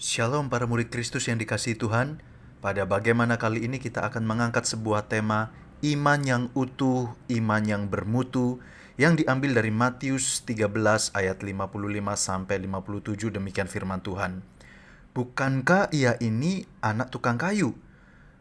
Shalom para murid Kristus yang dikasihi Tuhan. Pada bagaimana kali ini kita akan mengangkat sebuah tema iman yang utuh, iman yang bermutu yang diambil dari Matius 13 ayat 55 sampai 57. Demikian firman Tuhan. Bukankah ia ini anak tukang kayu?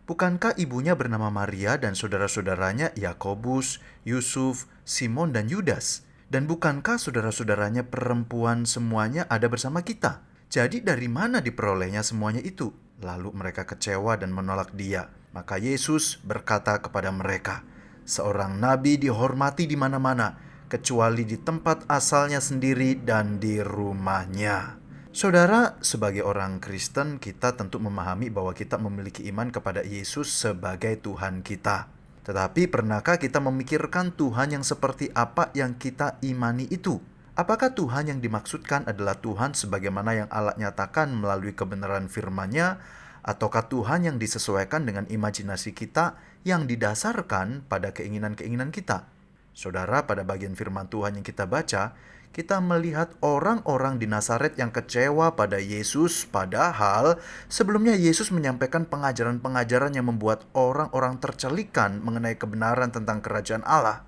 Bukankah ibunya bernama Maria dan saudara-saudaranya Yakobus, Yusuf, Simon dan Yudas? Dan bukankah saudara-saudaranya perempuan semuanya ada bersama kita? Jadi dari mana diperolehnya semuanya itu? Lalu mereka kecewa dan menolak dia. Maka Yesus berkata kepada mereka, seorang nabi dihormati di mana-mana, kecuali di tempat asalnya sendiri dan di rumahnya. Saudara, sebagai orang Kristen, kita tentu memahami bahwa kita memiliki iman kepada Yesus sebagai Tuhan kita. Tetapi pernahkah kita memikirkan Tuhan yang seperti apa yang kita imani itu? Apakah Tuhan yang dimaksudkan adalah Tuhan sebagaimana yang Allah nyatakan melalui kebenaran firman-Nya, ataukah Tuhan yang disesuaikan dengan imajinasi kita yang didasarkan pada keinginan-keinginan kita? Saudara, pada bagian firman Tuhan yang kita baca, kita melihat orang-orang di Nazaret yang kecewa pada Yesus, padahal sebelumnya Yesus menyampaikan pengajaran-pengajaran yang membuat orang-orang tercelikan mengenai kebenaran tentang kerajaan Allah.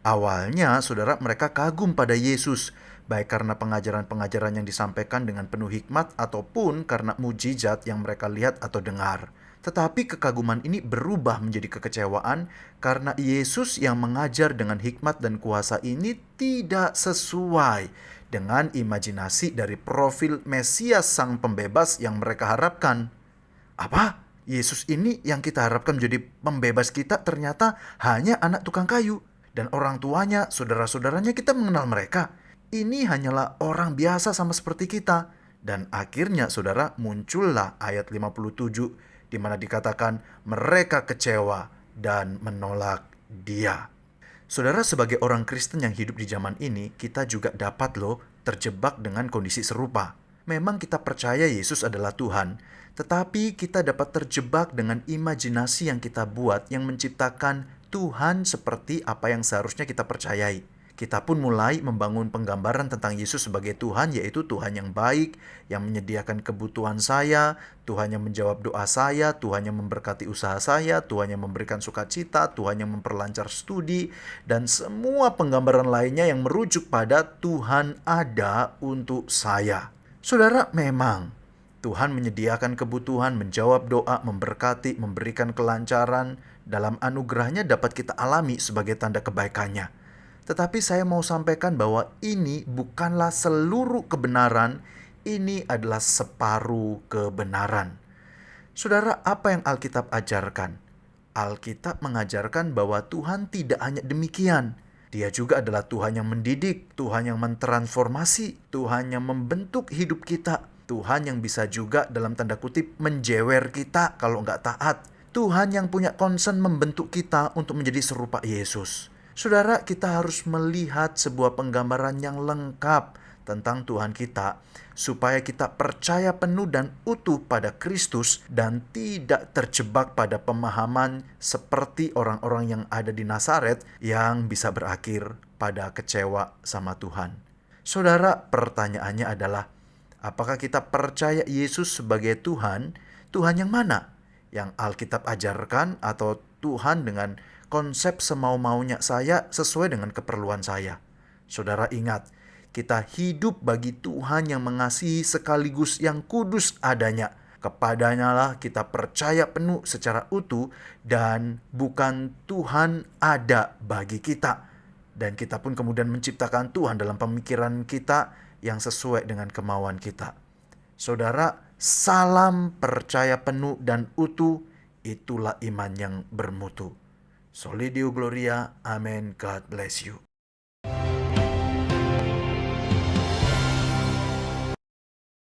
Awalnya, saudara, mereka kagum pada Yesus, baik karena pengajaran-pengajaran yang disampaikan dengan penuh hikmat ataupun karena mujizat yang mereka lihat atau dengar. Tetapi kekaguman ini berubah menjadi kekecewaan karena Yesus yang mengajar dengan hikmat dan kuasa ini tidak sesuai dengan imajinasi dari profil Mesias Sang Pembebas yang mereka harapkan. Apa? Yesus ini yang kita harapkan menjadi pembebas kita ternyata hanya anak tukang kayu. Dan orang tuanya, saudara-saudaranya kita mengenal mereka. Ini hanyalah orang biasa sama seperti kita. Dan akhirnya saudara muncullah ayat 57 di mana dikatakan mereka kecewa dan menolak dia. Saudara, sebagai orang Kristen yang hidup di zaman ini, kita juga dapat terjebak dengan kondisi serupa. Memang kita percaya Yesus adalah Tuhan, tetapi kita dapat terjebak dengan imajinasi yang kita buat yang menciptakan Tuhan seperti apa yang seharusnya kita percayai. Kita pun mulai membangun penggambaran tentang Yesus sebagai Tuhan, yaitu Tuhan yang baik, yang menyediakan kebutuhan saya, Tuhan yang menjawab doa saya, Tuhan yang memberkati usaha saya, Tuhan yang memberikan sukacita, Tuhan yang memperlancar studi, dan semua penggambaran lainnya yang merujuk pada Tuhan ada untuk saya. Saudara, memang Tuhan menyediakan kebutuhan, menjawab doa, memberkati, memberikan kelancaran, dalam anugerahnya dapat kita alami sebagai tanda kebaikannya. Tetapi saya mau sampaikan bahwa ini bukanlah seluruh kebenaran, ini adalah separuh kebenaran. Saudara, apa yang Alkitab ajarkan? Alkitab mengajarkan bahwa Tuhan tidak hanya demikian. Dia juga adalah Tuhan yang mendidik, Tuhan yang mentransformasi, Tuhan yang membentuk hidup kita, Tuhan yang bisa juga dalam tanda kutip menjewer kita kalau nggak taat. Tuhan yang punya concern membentuk kita untuk menjadi serupa Yesus. Saudara, kita harus melihat sebuah penggambaran yang lengkap tentang Tuhan kita, supaya kita percaya penuh dan utuh pada Kristus dan tidak terjebak pada pemahaman seperti orang-orang yang ada di Nazaret yang bisa berakhir pada kecewa sama Tuhan. Saudara, pertanyaannya adalah, apakah kita percaya Yesus sebagai Tuhan? Tuhan yang mana? Yang Alkitab ajarkan atau Tuhan dengan konsep semau-maunya saya sesuai dengan keperluan saya? Saudara ingat, kita hidup bagi Tuhan yang mengasihi sekaligus yang kudus adanya. Kepadanya lah kita percaya penuh secara utuh dan bukan Tuhan ada bagi kita. Dan kita pun kemudian menciptakan Tuhan dalam pemikiran kita yang sesuai dengan kemauan kita. Saudara, salam percaya penuh dan utuh, itulah iman yang bermutu. Soli Deo Gloria, Amen. God bless you.